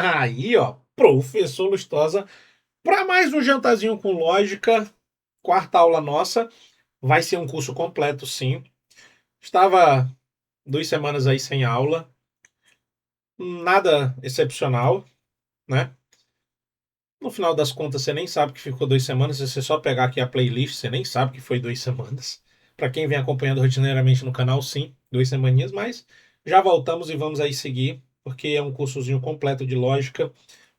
Aí, ó, professor Lustosa, para mais um jantarzinho com lógica, quarta aula nossa. Vai ser um curso completo, sim. Estava 2 semanas aí sem aula, nada excepcional, né? No final das contas, você nem sabe que ficou 2 semanas. Se você só pegar aqui a playlist, você nem sabe que foi 2 semanas. Para quem vem acompanhando rotineiramente no canal, sim, 2 semaninhas, mas já voltamos e vamos aí seguir, porque é um cursozinho completo de lógica,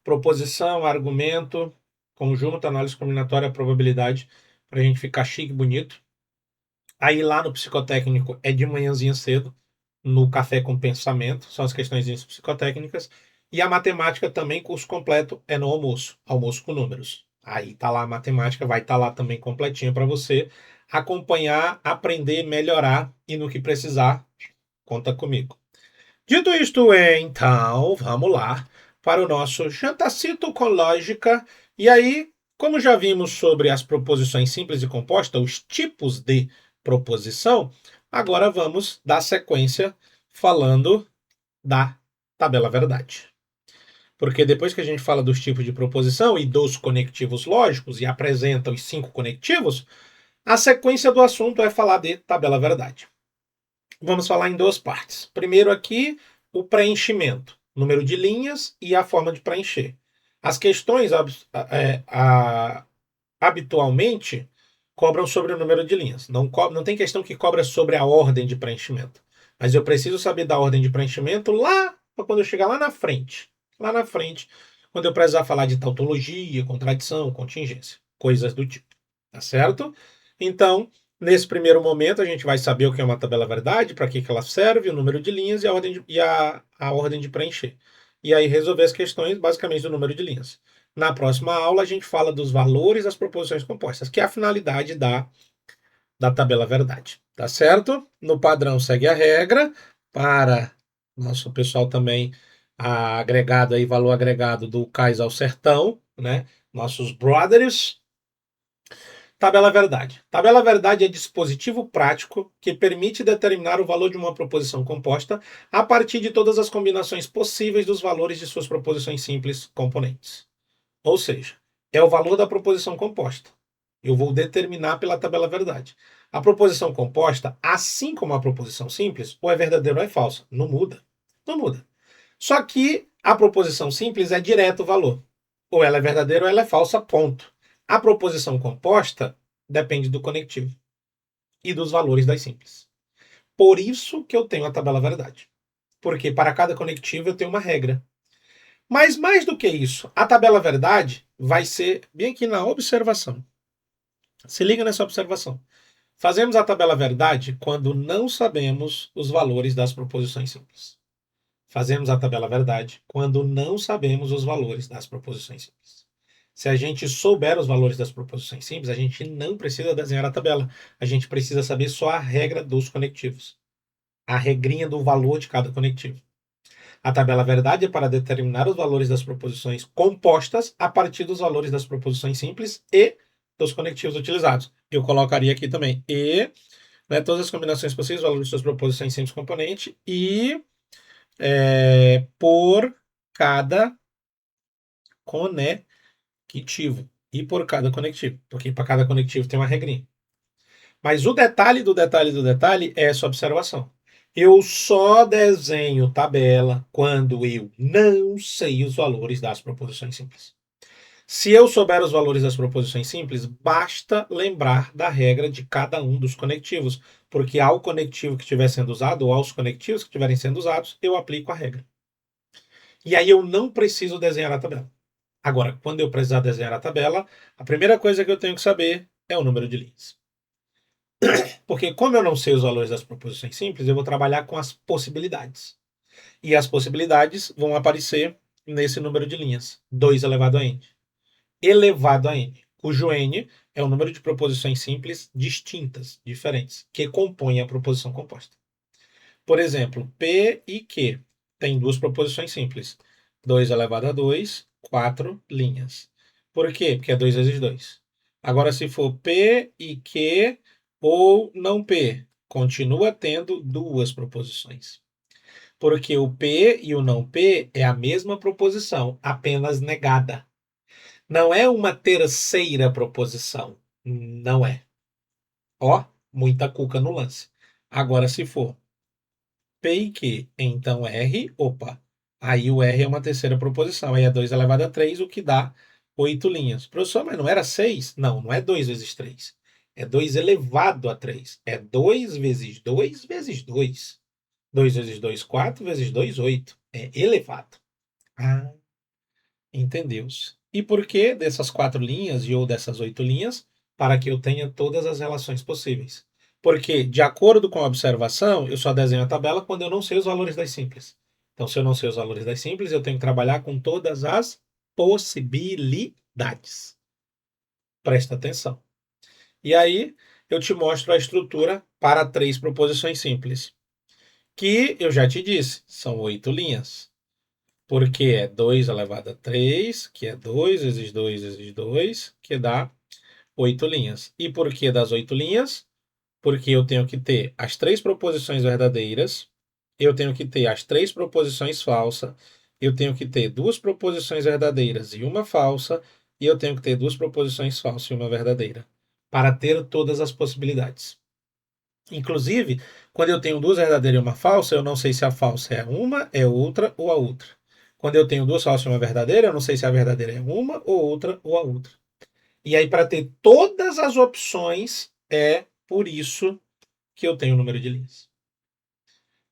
proposição, argumento, conjunto, análise combinatória, probabilidade, para a gente ficar chique e bonito. Aí lá no psicotécnico é de manhãzinha cedo, no Café com Pensamento, são as questões psicotécnicas. E a matemática também, curso completo, é no almoço, almoço com números. Aí tá lá a matemática, vai estar lá também completinha para você acompanhar, aprender, melhorar e no que precisar, conta comigo. Dito isto, então, vamos lá para o nosso jantacito com lógica. E aí, como já vimos sobre as proposições simples e compostas, os tipos de proposição, agora vamos dar sequência falando da tabela verdade. Porque depois que a gente fala dos tipos de proposição e dos conectivos lógicos e apresenta os 5 conectivos, a sequência do assunto é falar de tabela verdade. Vamos falar em 2 partes. Primeiro aqui, o preenchimento, número de linhas e a forma de preencher. As questões habitualmente cobram sobre o número de linhas. Não tem questão que cobra sobre a ordem de preenchimento. Mas eu preciso saber da ordem de preenchimento lá, quando eu chegar lá na frente. Lá na frente, quando eu precisar falar de tautologia, contradição, contingência, coisas do tipo. Tá certo? Então, nesse primeiro momento, a gente vai saber o que é uma tabela verdade, para que ela serve, o número de linhas e a ordem de preencher. E aí resolver as questões basicamente do número de linhas. Na próxima aula, a gente fala dos valores das proposições compostas, que é a finalidade da tabela verdade. Tá certo? No padrão, segue a regra. Para nosso pessoal também agregado aí, valor agregado do Cais ao Sertão, né? Nossos brothers. Tabela verdade. Tabela verdade é dispositivo prático que permite determinar o valor de uma proposição composta a partir de todas as combinações possíveis dos valores de suas proposições simples componentes. Ou seja, é o valor da proposição composta. Eu vou determinar pela tabela verdade. A proposição composta, assim como a proposição simples, ou é verdadeiro ou é falsa. Não muda. Não muda. Só que a proposição simples é direto o valor. Ou ela é verdadeira ou ela é falsa, ponto. A proposição composta depende do conectivo e dos valores das simples. Por isso que eu tenho a tabela verdade. Porque para cada conectivo eu tenho uma regra. Mas mais do que isso, a tabela verdade vai ser bem aqui na observação. Se liga nessa observação. Fazemos a tabela verdade quando não sabemos os valores das proposições simples. Fazemos a tabela verdade quando não sabemos os valores das proposições simples. Se a gente souber os valores das proposições simples, a gente não precisa desenhar a tabela. A gente precisa saber só a regra dos conectivos. A regrinha do valor de cada conectivo. A tabela verdade é para determinar os valores das proposições compostas a partir dos valores das proposições simples e dos conectivos utilizados. Eu colocaria aqui também e, né, todas as combinações possíveis, valores de suas proposições simples componente e por cada conectivo. E por cada conectivo. Porque para cada conectivo tem uma regrinha. Mas o detalhe do detalhe do detalhe é essa observação. Eu só desenho tabela quando eu não sei os valores das proposições simples. Se eu souber os valores das proposições simples, basta lembrar da regra de cada um dos conectivos, porque ao conectivo que estiver sendo usado, ou aos conectivos que estiverem sendo usados, eu aplico a regra. E aí eu não preciso desenhar a tabela. Agora, quando eu precisar desenhar a tabela, a primeira coisa que eu tenho que saber é o número de linhas. Porque como eu não sei os valores das proposições simples, eu vou trabalhar com as possibilidades. E as possibilidades vão aparecer nesse número de linhas, 2 elevado a n. Elevado a n, cujo n é o número de proposições simples distintas, diferentes, que compõem a proposição composta. Por exemplo, P e Q tem 2 proposições simples. 2 elevado a 2, 4 linhas. Por quê? Porque é 2 vezes 2. Agora, se for P e Q ou não P, continua tendo 2 proposições. Porque o P e o não P é a mesma proposição, apenas negada. Não é uma terceira proposição. Não é. Ó, muita cuca no lance. Agora, se for P e Q, então R, opa. Aí o R é uma terceira proposição. Aí é 2 elevado a 3, o que dá 8 linhas. Professor, mas não era 6? Não, não é 2 vezes 3. É 2 elevado a 3. É 2 vezes 2 vezes 2. 2 vezes 2, 4 vezes 2, 8. É elevado. Ah, entendeu-se. E por que dessas 4 linhas e ou dessas 8 linhas? Para que eu tenha todas as relações possíveis. Porque, de acordo com a observação, eu só desenho a tabela quando eu não sei os valores das simples. Então, se eu não sei os valores das simples, eu tenho que trabalhar com todas as possibilidades. Presta atenção. E aí, eu te mostro a estrutura para 3 proposições simples. Que eu já te disse, são 8 linhas. Porque é 2 elevado a 3, que é 2 vezes 2 vezes 2, que dá 8 linhas. E por que das 8 linhas? Porque eu tenho que ter as 3 proposições verdadeiras, eu tenho que ter as 3 proposições falsas, eu tenho que ter 2 proposições verdadeiras e uma falsa, e eu tenho que ter 2 proposições falsas e uma verdadeira, para ter todas as possibilidades. Inclusive, quando eu tenho 2 verdadeiras e uma falsa, eu não sei se a falsa é uma, é outra ou a outra. Quando eu tenho 2 falsas e uma verdadeira, eu não sei se a verdadeira é uma ou outra ou a outra. E aí, para ter todas as opções, é por isso que eu tenho o número de linhas.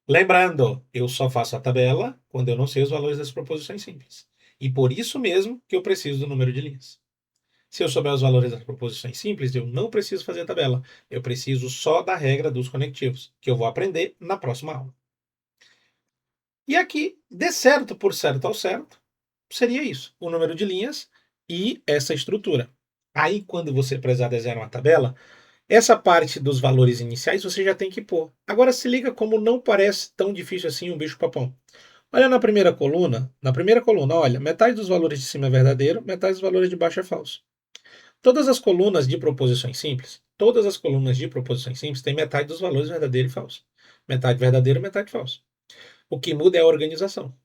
Lembrando, eu só faço a tabela quando eu não sei os valores das proposições simples. E por isso mesmo que eu preciso do número de linhas. Se eu souber os valores das proposições simples, eu não preciso fazer a tabela. Eu preciso só da regra dos conectivos, que eu vou aprender na próxima aula. E aqui, de certo por certo ao certo, seria isso: o número de linhas e essa estrutura. Aí, quando você precisar desenhar uma tabela, essa parte dos valores iniciais você já tem que pôr. Agora se liga como não parece tão difícil assim um bicho-papão. Olha na primeira coluna, olha, metade dos valores de cima é verdadeiro, metade dos valores de baixo é falso. Todas as colunas de proposições simples, todas as colunas de proposições simples têm metade dos valores verdadeiro e falso. Metade verdadeiro, metade falso. O que muda é a organização.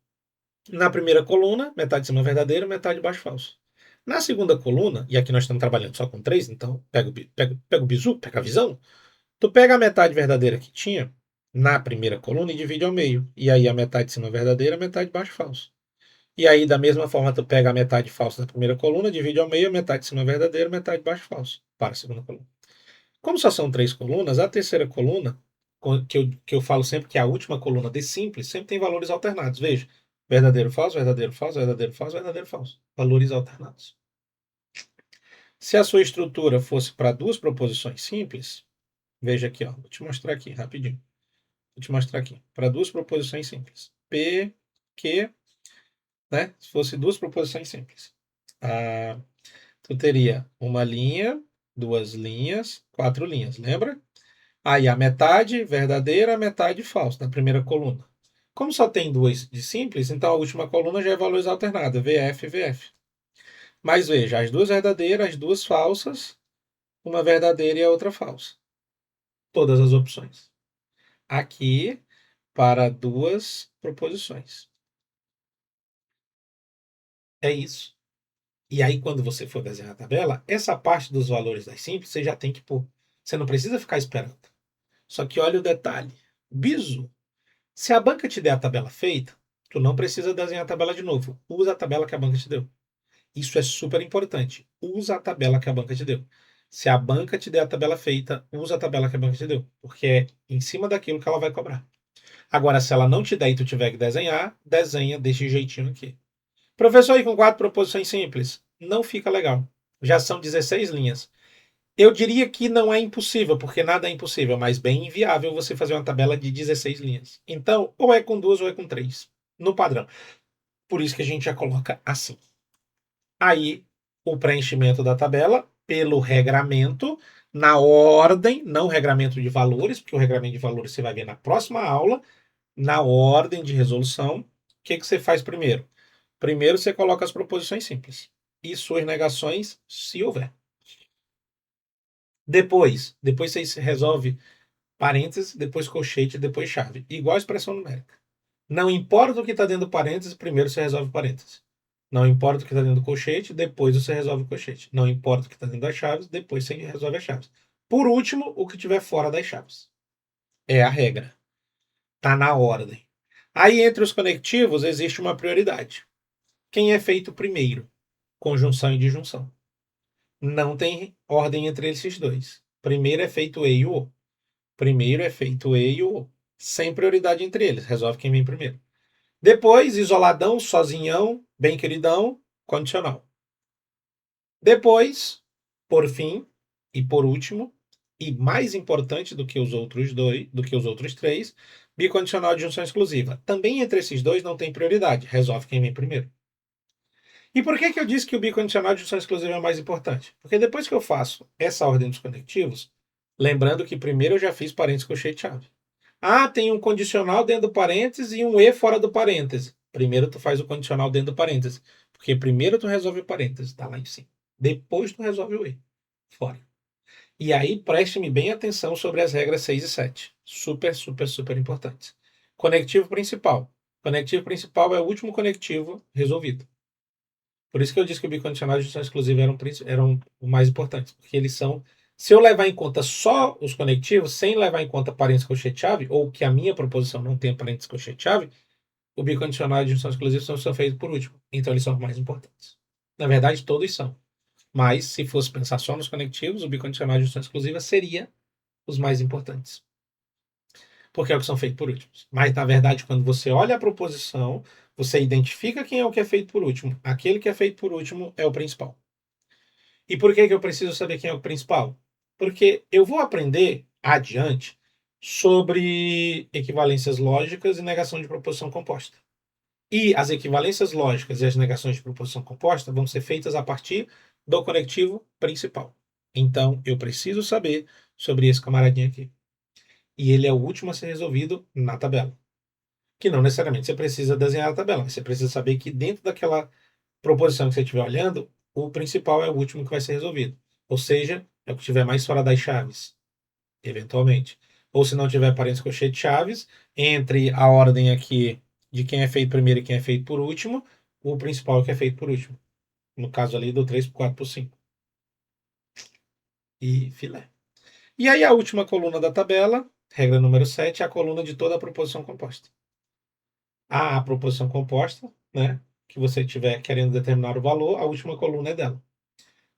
Na primeira coluna, metade de cima verdadeiro, metade de baixo falso. Na segunda coluna, e aqui nós estamos trabalhando só com 3, então pega o bizu, pega a visão. Tu pega a metade verdadeira que tinha na primeira coluna e divide ao meio. E aí a metade de cima verdadeira, a metade de baixo falso. E aí, da mesma forma, tu pega a metade falsa da primeira coluna, divide ao meio, a metade de cima verdadeira, metade de baixo falso. Para a segunda coluna. Como só são 3 colunas, a terceira coluna, que eu falo sempre que é a última coluna de simples, sempre tem valores alternados. Veja, verdadeiro, falso, verdadeiro, falso, verdadeiro, falso, verdadeiro, falso. Valores alternados. Se a sua estrutura fosse para 2 proposições simples, veja aqui, ó, vou te mostrar aqui rapidinho. Vou te mostrar aqui. Para 2 proposições simples. P, Q, né? Se fosse 2 proposições simples. Tu teria uma linha, 2 linhas, 4 linhas, lembra? Aí a metade verdadeira, a metade falsa, na primeira coluna. Como só tem 2 de simples, então a última coluna já é valores alternados, VF e VF. Mas veja, as 2 verdadeiras, as 2 falsas, uma verdadeira e a outra falsa. Todas as opções. Aqui, para 2 proposições. É isso. E aí, quando você for desenhar a tabela, essa parte dos valores das simples, você já tem que pôr. Você não precisa ficar esperando. Só que olha o detalhe. Bizu. Se a banca te der a tabela feita, tu não precisa desenhar a tabela de novo. Usa a tabela que a banca te deu. Isso é super importante. Usa a tabela que a banca te deu. Se a banca te der a tabela feita, usa a tabela que a banca te deu. Porque é em cima daquilo que ela vai cobrar. Agora, se ela não te der e tu tiver que desenhar, desenha desse jeitinho aqui. Professor, aí com 4 proposições simples, não fica legal. Já são 16 linhas. Eu diria que não é impossível, porque nada é impossível, mas bem inviável você fazer uma tabela de 16 linhas. Então, ou é com 2 ou é com 3, no padrão. Por isso que a gente já coloca assim. Aí, o preenchimento da tabela, pelo regramento, na ordem, não o regramento de valores, porque o regramento de valores você vai ver na próxima aula, na ordem de resolução. O que você faz primeiro? Primeiro você coloca as proposições simples e suas negações, se houver. Depois você resolve parênteses, depois colchete, depois chave. Igual a expressão numérica. Não importa o que está dentro do parênteses, primeiro você resolve o parênteses. Não importa o que está dentro do colchete, depois você resolve o colchete. Não importa o que está dentro das chaves, depois você resolve as chaves. Por último, o que estiver fora das chaves. É a regra. Está na ordem. Aí, entre os conectivos, existe uma prioridade. Quem é feito primeiro? Conjunção e disjunção. Não tem ordem entre esses dois. Primeiro é feito E e o O. Primeiro é feito E e o O. Sem prioridade entre eles. Resolve quem vem primeiro. Depois, isoladão, sozinhão, bem queridão, condicional. Depois, por fim e por último, e mais importante do que os outros dois, do que os outros três, bicondicional de junção exclusiva. Também entre esses dois não tem prioridade. Resolve quem vem primeiro. E por que eu disse que o bicondicional de junção exclusiva é mais importante? Porque depois que eu faço essa ordem dos conectivos, lembrando que primeiro eu já fiz parênteses colchete-chave. Ah, tem um condicional dentro do parênteses e um E fora do parênteses. Primeiro tu faz o condicional dentro do parênteses. Porque primeiro tu resolve o parênteses, tá lá em cima. Depois tu resolve o E. Fora. E aí preste-me bem atenção sobre as regras 6 e 7. Super, super, super importantes. Conectivo principal. Conectivo principal é o último conectivo resolvido. Por isso que eu disse que o bicondicional e a junção exclusiva eram o mais importantes. Porque eles são. Se eu levar em conta só os conectivos, sem levar em conta parênteses colchete-chave, ou que a minha proposição não tenha parênteses colchete-chave, o bicondicional e a junção exclusiva são feitos por último. Então eles são os mais importantes. Na verdade, todos são. Mas, se fosse pensar só nos conectivos, o bicondicional e a junção exclusiva seria os mais importantes. Porque é o que são feitos por últimos. Mas, na verdade, quando você olha a proposição, você identifica quem é o que é feito por último. Aquele que é feito por último é o principal. E por que eu preciso saber quem é o principal? Porque eu vou aprender adiante sobre equivalências lógicas e negação de proposição composta. E as equivalências lógicas e as negações de proposição composta vão ser feitas a partir do conectivo principal. Então, eu preciso saber sobre esse camaradinho aqui. E ele é o último a ser resolvido na tabela. Que não necessariamente você precisa desenhar a tabela, mas você precisa saber que dentro daquela proposição que você estiver olhando, o principal é o último que vai ser resolvido. Ou seja, é o que estiver mais fora das chaves, eventualmente. Ou se não tiver parênteses colchete de chaves, entre a ordem aqui de quem é feito primeiro e quem é feito por último, o principal é o que é feito por último. No caso ali do 3 por 4 por 5. E filé. E aí a última coluna da tabela, regra número 7, é a coluna de toda a proposição composta. A proposição composta, né, que você estiver querendo determinar o valor, a última coluna é dela.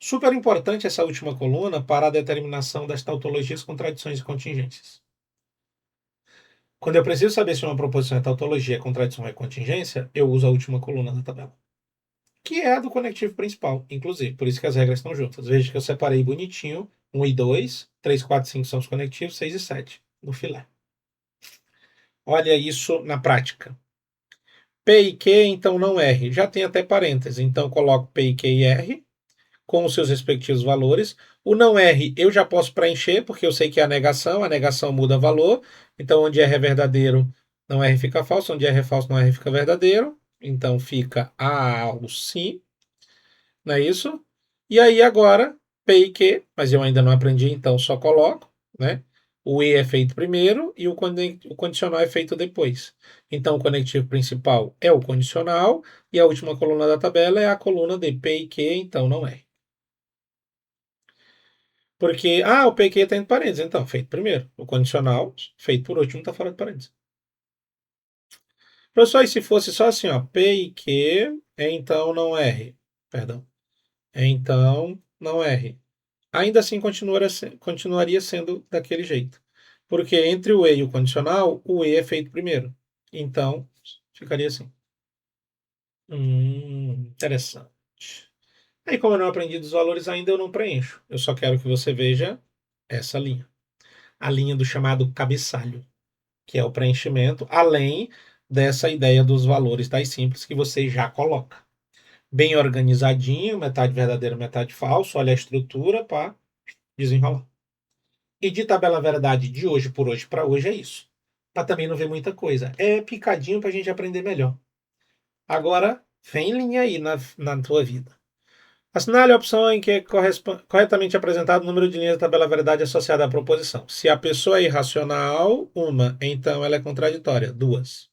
Super importante essa última coluna para a determinação das tautologias, contradições e contingências. Quando eu preciso saber se uma proposição é tautologia, contradição ou contingência, eu uso a última coluna da tabela. Que é a do conectivo principal, inclusive. Por isso que as regras estão juntas. Veja que eu separei bonitinho 1 e 2, 3, 4, 5 são os conectivos, 6 e 7 no filé. Olha isso na prática. P e Q, então não R. Já tem até parênteses, então coloco P e Q e R com os seus respectivos valores. O não R eu já posso preencher, porque eu sei que é a negação muda valor. Então, onde R é verdadeiro, não R fica falso, onde R é falso, não R fica verdadeiro. Então, fica A ao sim, não é isso? E aí, agora, P e Q, mas eu ainda não aprendi, então só coloco, né? O E é feito primeiro e o condicional é feito depois. Então, o conectivo principal é o condicional e a última coluna da tabela é a coluna de P e Q, então não é. Porque, o PQ está entre parênteses, então, feito primeiro. O condicional, feito por último, está fora de parênteses. Professor, e se fosse só assim, ó, P e Q, então não R. Perdão. Então não R. Ainda assim continuaria sendo daquele jeito. Porque entre o E e o condicional, o E é feito primeiro. Então, ficaria assim. Interessante. Aí, como eu não aprendi dos valores ainda, eu não preencho. Eu só quero que você veja essa linha. A linha do chamado cabeçalho, que é o preenchimento, além dessa ideia dos valores das simples que você já coloca. Bem organizadinho, metade verdadeiro, metade falso, olha a estrutura para desenrolar. E de tabela verdade de hoje por hoje para hoje é isso. Para também não ver muita coisa. É picadinho para a gente aprender melhor. Agora, vem linha aí na tua vida. Assinale a opção em que é corretamente apresentado o número de linhas da tabela verdade associada à proposição. Se a pessoa é irracional, uma, então ela é contraditória, duas.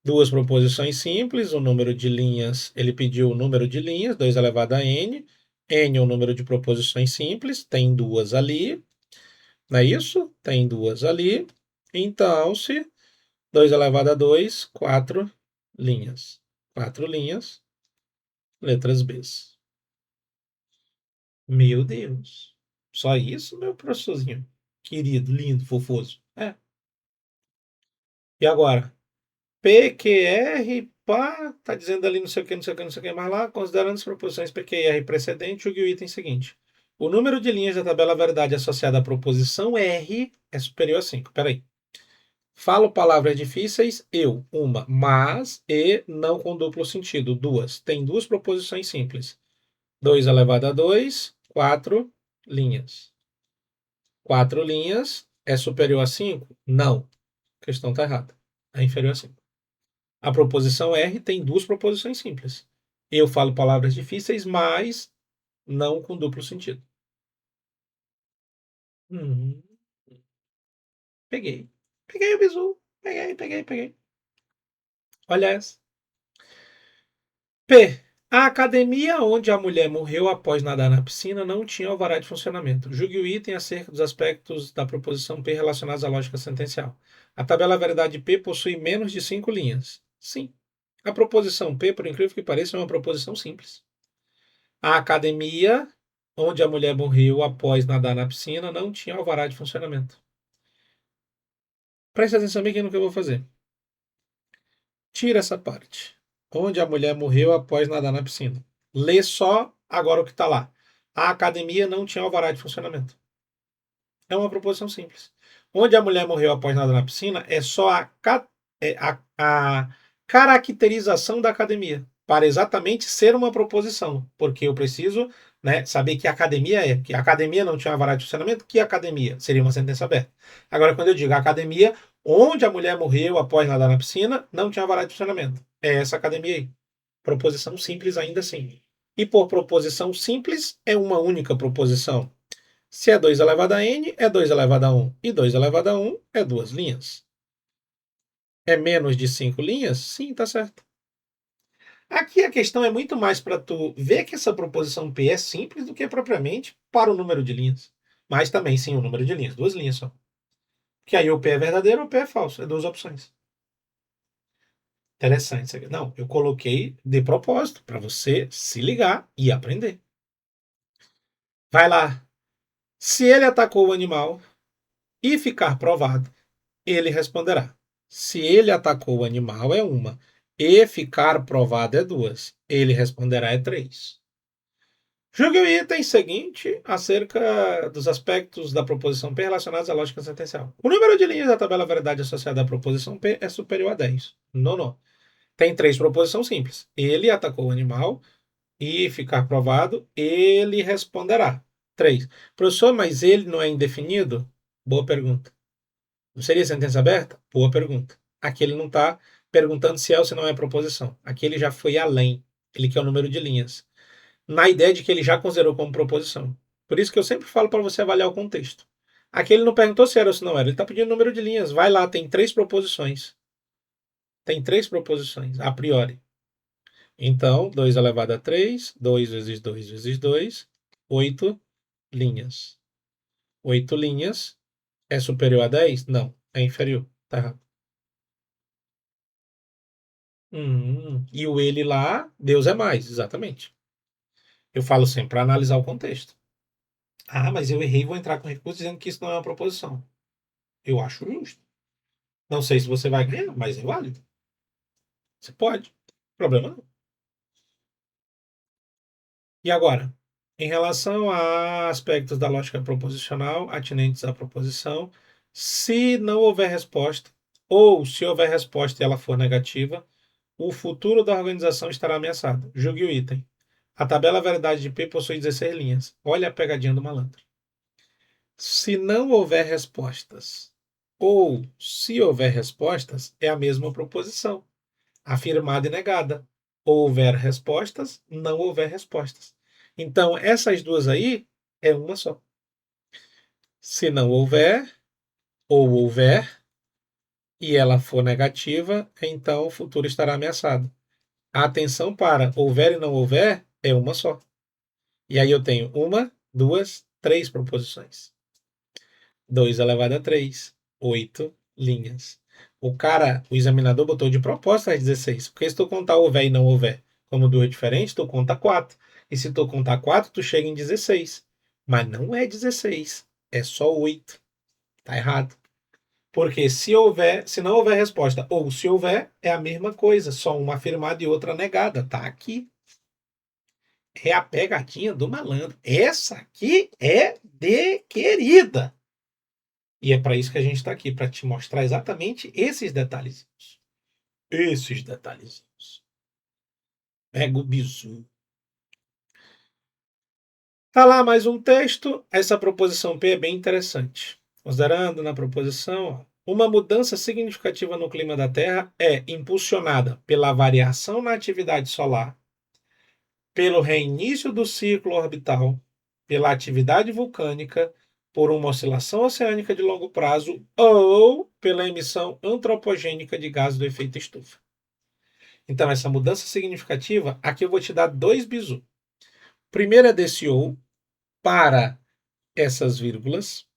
Duas proposições simples, o número de linhas, ele pediu o número de linhas, 2 elevado a n. N é o número de proposições simples, tem duas ali, não é isso? Tem duas ali. Então, se 2 elevado a 2, 4 linhas. 4 linhas, letras B. Meu Deus. Só isso, meu professorzinho? Querido, lindo, fofoso. É. E agora? PQR, pá, tá dizendo ali não sei o que, não sei o que, não sei o que mais lá, considerando as proposições PQR precedente, julgue o item seguinte. O número de linhas da tabela verdade associada à proposição R é superior a 5. Peraí. Falo palavras difíceis, eu, uma, mas, e, não com duplo sentido, duas. Tem duas proposições simples. 2 elevado a 2, 4 linhas. 4 linhas é superior a 5? Não. A questão está errada. É inferior a 5. A proposição R tem duas proposições simples. Eu falo palavras difíceis, mas não com duplo sentido. Hum, peguei. Peguei o bizu. Peguei. Olha essa. P. A academia onde a mulher morreu após nadar na piscina não tinha alvará de funcionamento. Julgue o item acerca dos aspectos da proposição P relacionados à lógica sentencial. A tabela verdade P possui menos de 5 linhas. Sim. A proposição P, por incrível que pareça, é uma proposição simples. A academia onde a mulher morreu após nadar na piscina não tinha alvará de funcionamento. Preste atenção bem no que eu vou fazer. Tira essa parte. Onde a mulher morreu após nadar na piscina. Lê só agora o que está lá. A academia não tinha alvará de funcionamento. É uma proposição simples. Onde a mulher morreu após nadar na piscina é só a caracterização da academia, para exatamente ser uma proposição. Porque eu preciso, né, saber que academia é. Que a academia não tinha alvará de funcionamento, que academia? Seria uma sentença aberta. Agora, quando eu digo academia, onde a mulher morreu após nadar na piscina, não tinha alvará de funcionamento. É essa academia aí. Proposição simples ainda assim. E por proposição simples, é uma única proposição. Se é 2 elevado a n, é 2 elevado a 1. E 2 elevado a 1 é duas linhas. É menos de 5 linhas? Sim, tá certo. Aqui a questão é muito mais para tu ver que essa proposição P é simples do que propriamente para o número de linhas. Mas também sim o número de linhas, duas linhas só. Que aí o P é verdadeiro ou o P é falso, é duas opções. Interessante isso aqui. Não, eu coloquei de propósito para você se ligar e aprender. Vai lá. Se ele atacou o animal e ficar provado, ele responderá. Se ele atacou o animal é uma, e ficar provado é duas. Ele responderá é três. Julgue o item seguinte acerca dos aspectos da proposição P relacionados à lógica sentencial. O número de linhas da tabela verdade associada à proposição P é superior a 10. Não. Tem três proposições simples. Ele atacou o animal e ficar provado, ele responderá. 3. Professor, mas ele não é indefinido? Boa pergunta. Não seria sentença aberta? Boa pergunta. Aqui ele não está perguntando se é ou se não é proposição. Aqui ele já foi além. Ele quer o número de linhas. Na ideia de que ele já considerou como proposição. Por isso que eu sempre falo para você avaliar o contexto. Aqui ele não perguntou se era ou se não era. Ele está pedindo o número de linhas. Vai lá, tem três proposições. Tem três proposições, a priori. Então, 2 elevado a 3, 2 vezes 2 vezes 2, 8 linhas. 8 linhas é superior a 10? Não, é inferior. Tá errado. E o ele lá, Deus é mais, exatamente. Eu falo sempre para analisar o contexto. Ah, mas eu errei e vou entrar com recurso dizendo que isso não é uma proposição. Eu acho justo. Não sei se você vai ganhar, mas é válido. Você pode. Problema não. E agora? Em relação a aspectos da lógica proposicional atinentes à proposição, se não houver resposta, ou se houver resposta e ela for negativa, o futuro da organização estará ameaçado. Julgue o item. A tabela verdade de P possui 16 linhas. Olha a pegadinha do malandro. Se não houver respostas, ou se houver respostas, é a mesma proposição. Afirmada e negada. Houver respostas, não houver respostas. Então, essas duas aí é uma só. Se não houver, ou houver, e ela for negativa, então o futuro estará ameaçado. A atenção para houver e não houver é uma só. E aí eu tenho uma, duas, três proposições. 2 elevado a 3, 8 linhas. O examinador botou de propósito as 16, porque se tu contar houver e não houver como duas diferentes, tu conta 4. E se tu contar 4, tu chega em 16. Mas não é 16, é só 8. Tá errado. Porque se não houver resposta, ou se houver, é a mesma coisa, só uma afirmada e outra negada. Tá aqui. É a pegadinha do malandro. Essa aqui é de querida. E é para isso que a gente está aqui, para te mostrar exatamente esses detalhezinhos. Esses detalhezinhos. Pega o bizu. Tá lá mais um texto. Essa proposição P é bem interessante. Considerando na proposição, uma mudança significativa no clima da Terra é impulsionada pela variação na atividade solar, pelo reinício do ciclo orbital, pela atividade vulcânica, por uma oscilação oceânica de longo prazo ou pela emissão antropogênica de gases do efeito estufa. Então, essa mudança significativa, aqui eu vou te dar dois bizu. Primeiro é desse ou para essas vírgulas.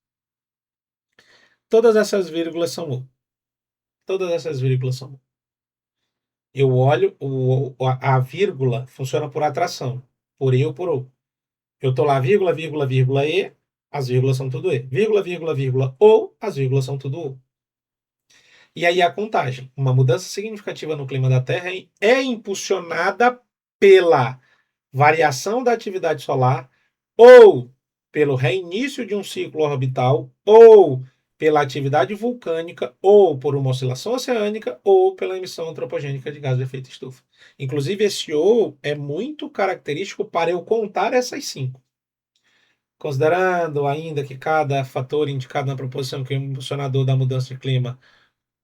Todas essas vírgulas são ou. Todas essas vírgulas são ou. Eu olho, a vírgula funciona por atração, por e ou por ou. Eu estou lá, vírgula, vírgula, vírgula, e, as vírgulas são tudo e. Vírgula, vírgula, vírgula, ou, as vírgulas são tudo ou. E aí a contagem. Uma mudança significativa no clima da Terra é impulsionada pela variação da atividade solar, ou pelo reinício de um ciclo orbital, ou pela atividade vulcânica, ou por uma oscilação oceânica, ou pela emissão antropogênica de gás de efeito estufa. Inclusive, esse ou é muito característico para eu contar essas 5. Considerando ainda que cada fator indicado na proposição que é o impulsionador da mudança de clima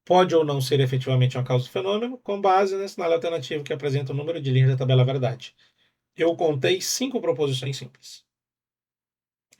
pode ou não ser efetivamente uma causa do fenômeno, com base nesse cenário alternativo que apresenta o número de linhas da tabela verdade. Eu contei 5 proposições simples.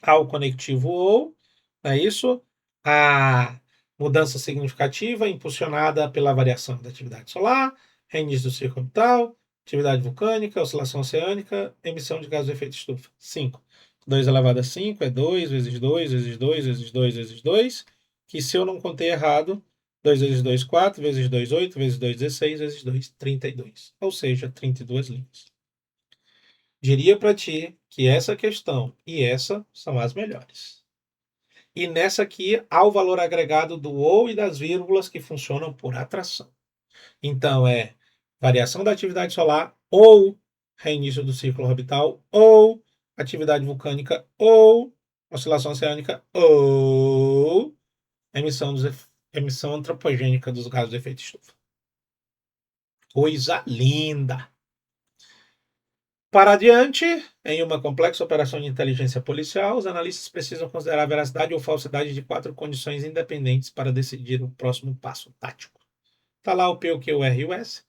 Ao conectivo ou, é isso? A mudança significativa impulsionada pela variação da atividade solar, reinício do ciclo orbital, atividade vulcânica, oscilação oceânica, emissão de gases de efeito estufa. 5. 2 elevado a 5 é 2 vezes 2 vezes 2 vezes 2 vezes 2, que se eu não contei errado, 2 vezes 2, 4, vezes 2, 8, vezes 2, 16, vezes 2, 32. Ou seja, 32 linhas. Diria para ti que essa questão e essa são as melhores. E nessa aqui há o valor agregado do ou e das vírgulas que funcionam por atração. Então é variação da atividade solar ou reinício do ciclo orbital ou atividade vulcânica ou oscilação oceânica ou emissão antropogênica dos gases de efeito estufa. Coisa linda! Para adiante, em uma complexa operação de inteligência policial, os analistas precisam considerar a veracidade ou falsidade de 4 condições independentes para decidir o próximo passo tático. Está lá o P, o Q, o R e o S.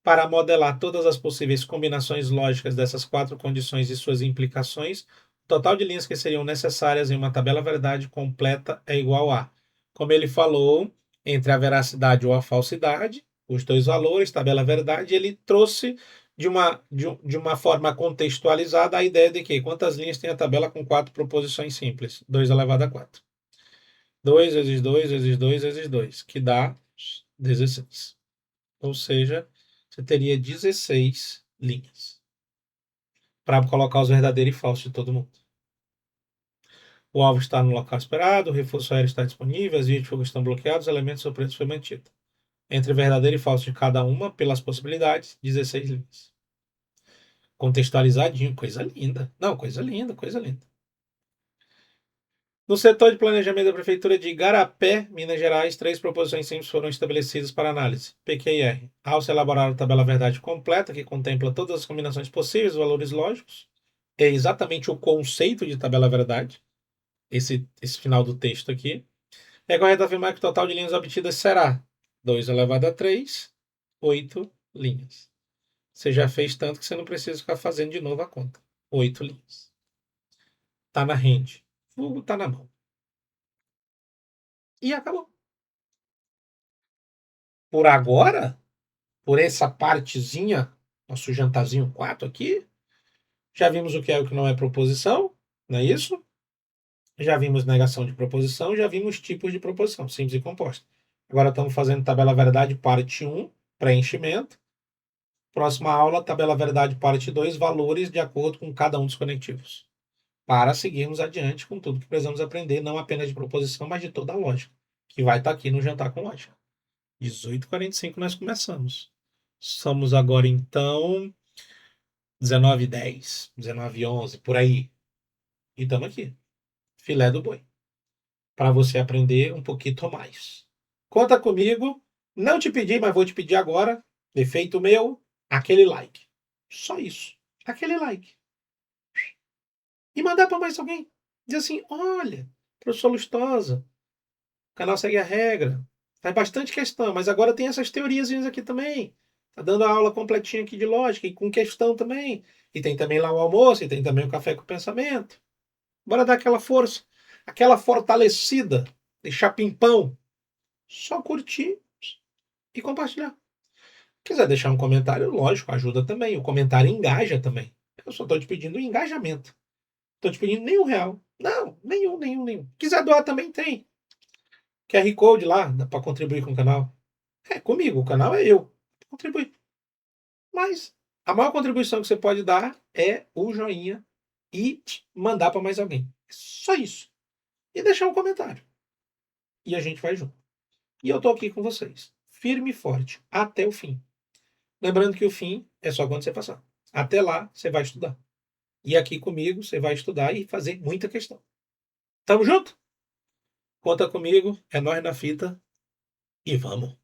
Para modelar todas as possíveis combinações lógicas dessas 4 condições e suas implicações, o total de linhas que seriam necessárias em uma tabela verdade completa é igual a, como ele falou, entre a veracidade ou a falsidade, os dois valores, tabela verdade, ele trouxe de uma forma contextualizada a ideia de que quantas linhas tem a tabela com 4 proposições simples? 2 elevado a 4. 2 vezes 2 vezes 2 vezes 2, que dá 16. Ou seja, você teria 16 linhas para colocar os verdadeiros e falsos de todo mundo. O alvo está no local esperado, o reforço aéreo está disponível, as vias de fogo estão bloqueadas, os elementos surpresos foi mantido. Entre verdadeiro e falso de cada uma, pelas possibilidades, 16 linhas. Contextualizadinho, coisa linda. Não, coisa linda, coisa linda. No setor de planejamento da Prefeitura de Igarapé, Minas Gerais, 3 proposições simples foram estabelecidas para análise. PQR. Ao se elaborar a tabela verdade completa, que contempla todas as combinações possíveis, valores lógicos, é exatamente o conceito de tabela verdade, esse final do texto aqui, é correto afirmar que o total de linhas obtidas será 2 elevado a 3, 8 linhas. Você já fez tanto que você não precisa ficar fazendo de novo a conta. 8 linhas. Tá na rede. Tá na mão. E acabou. por agora, por essa partezinha, nosso jantarzinho 4 aqui, já vimos o que é e o que não é proposição, não é isso? Já vimos negação de proposição, já vimos tipos de proposição, simples e composta. Agora estamos fazendo tabela verdade, parte 1, preenchimento. Próxima aula, tabela verdade, parte 2, valores de acordo com cada um dos conectivos. Para seguirmos adiante com tudo que precisamos aprender, não apenas de proposição, mas de toda a lógica, que vai estar aqui no Jantar com Lógica. 18h45 nós começamos. Somos agora, então, 19h10, 19h11, por aí. E estamos aqui. Filé do boi. Para você aprender um pouquinho mais. Conta comigo. Não te pedi, mas vou te pedir agora. Defeito meu, aquele like. Só isso. Aquele like. E mandar para mais alguém. Dizer assim, olha, professor Lustosa, o canal segue a regra. Faz bastante questão, mas agora tem essas teorias aqui também. Tá dando a aula completinha aqui de lógica e com questão também. E tem também lá o almoço, e tem também o café com pensamento. Bora dar aquela força, aquela fortalecida, deixar pimpão. Só curtir e compartilhar. Quiser deixar um comentário, lógico, ajuda também. O comentário engaja também. Eu só estou te pedindo engajamento. Estou te pedindo nenhum real. Não, nenhum. Quiser doar também tem. QR Code lá, dá para contribuir com o canal. É comigo, o canal é eu. Contribuir. Mas a maior contribuição que você pode dar é o joinha e mandar para mais alguém. Só isso. E deixar um comentário. E a gente vai junto. E eu tô aqui com vocês. Firme e forte. Até o fim. Lembrando que o fim é só quando você passar. Até lá, você vai estudar. E aqui comigo, você vai estudar e fazer muita questão. Tamo junto? Conta comigo. É nós na fita. E vamos.